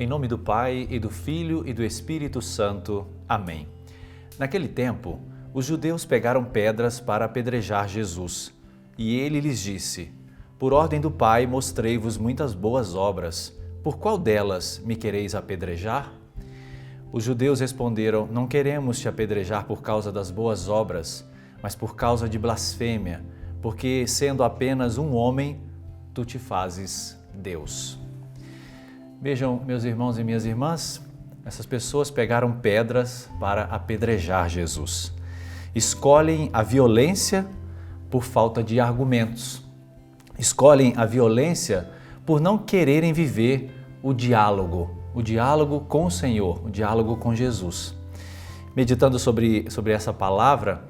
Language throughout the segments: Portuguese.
Em nome do Pai, e do Filho, e do Espírito Santo. Amém. Naquele tempo, os judeus pegaram pedras para apedrejar Jesus. E ele lhes disse: Por ordem do Pai mostrei-vos muitas boas obras. Por qual delas me quereis apedrejar? Os judeus responderam: Não queremos te apedrejar por causa das boas obras, mas por causa de blasfêmia, porque, sendo apenas um homem, tu te fazes Deus. Vejam, meus irmãos e minhas irmãs, essas pessoas pegaram pedras para apedrejar Jesus. Escolhem a violência por falta de argumentos. Escolhem a violência por não quererem viver o diálogo com o Senhor, o diálogo com Jesus. Meditando sobre essa palavra,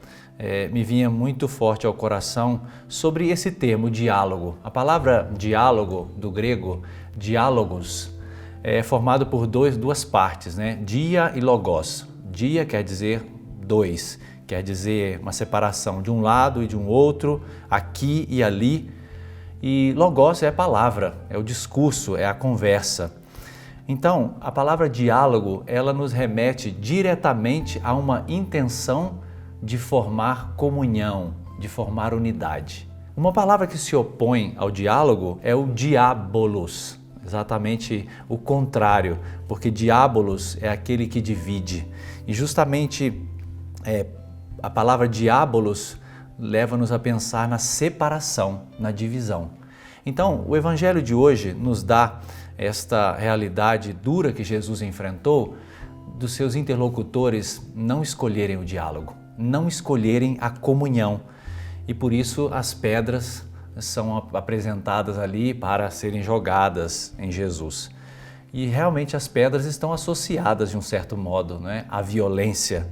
me vinha muito forte ao coração sobre esse termo diálogo. A palavra diálogo, do grego, diálogos, é formado por duas partes, né? Dia e logos. Dia quer dizer dois, quer dizer uma separação de um lado e de um outro, aqui e ali. E logos é a palavra, é o discurso, é a conversa. Então, a palavra diálogo, ela nos remete diretamente a uma intenção de formar comunhão, de formar unidade. Uma palavra que se opõe ao diálogo é o diabolos, exatamente o contrário, porque diabolos é aquele que divide. E justamente a palavra diabolos leva-nos a pensar na separação, na divisão. Então, o Evangelho de hoje nos dá esta realidade dura que Jesus enfrentou, dos seus interlocutores não escolherem o diálogo, não escolherem a comunhão. E por isso as pedras são apresentadas ali para serem jogadas em Jesus. E realmente as pedras estão associadas de um certo modo, né, à violência.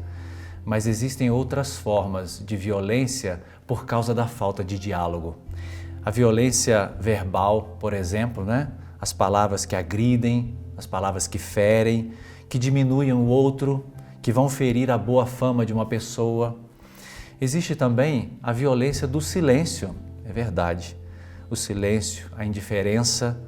Mas existem outras formas de violência por causa da falta de diálogo. A violência verbal, por exemplo, né? As palavras que agridem, as palavras que ferem, que diminuem o outro, que vão ferir a boa fama de uma pessoa. Existe também a violência do silêncio, é verdade. O silêncio, a indiferença,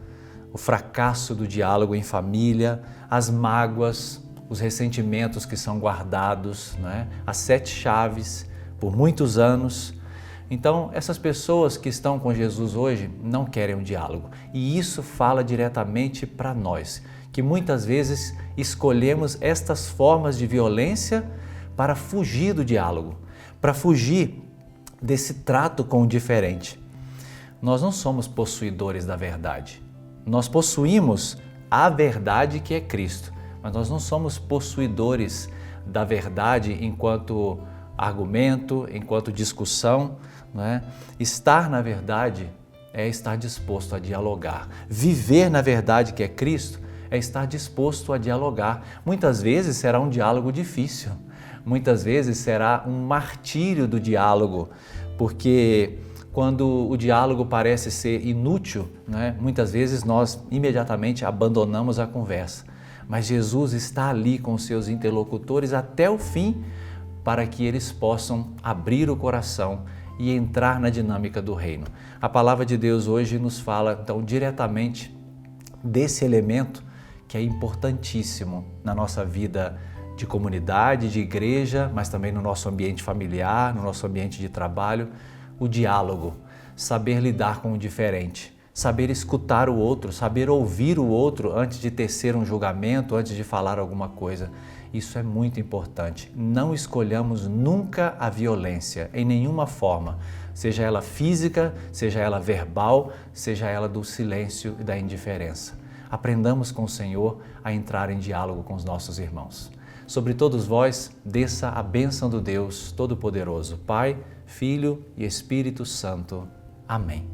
o fracasso do diálogo em família, as mágoas, os ressentimentos que são guardados, né? As 7 chaves por muitos anos. Então, essas pessoas que estão com Jesus hoje não querem um diálogo. E isso fala diretamente para nós, que muitas vezes escolhemos estas formas de violência para fugir do diálogo, para fugir desse trato com o diferente. Nós não somos possuidores da verdade. Nós possuímos a verdade que é Cristo, mas nós não somos possuidores da verdade enquanto argumento, enquanto discussão, não é? Estar na verdade é estar disposto a dialogar. Viver na verdade que é Cristo é estar disposto a dialogar. Muitas vezes será um diálogo difícil, muitas vezes será um martírio do diálogo, porque quando o diálogo parece ser inútil, né, muitas vezes nós imediatamente abandonamos a conversa. Mas Jesus está ali com os seus interlocutores até o fim, para que eles possam abrir o coração e entrar na dinâmica do reino. A palavra de Deus hoje nos fala então diretamente desse elemento que é importantíssimo na nossa vida de comunidade, de igreja, mas também no nosso ambiente familiar, no nosso ambiente de trabalho, o diálogo, saber lidar com o diferente, saber escutar o outro, saber ouvir o outro antes de tecer um julgamento, antes de falar alguma coisa. Isso é muito importante. Não escolhamos nunca a violência, em nenhuma forma, seja ela física, seja ela verbal, seja ela do silêncio e da indiferença. Aprendamos com o Senhor a entrar em diálogo com os nossos irmãos. Sobre todos vós, desça a bênção do Deus Todo-Poderoso, Pai, Filho e Espírito Santo. Amém.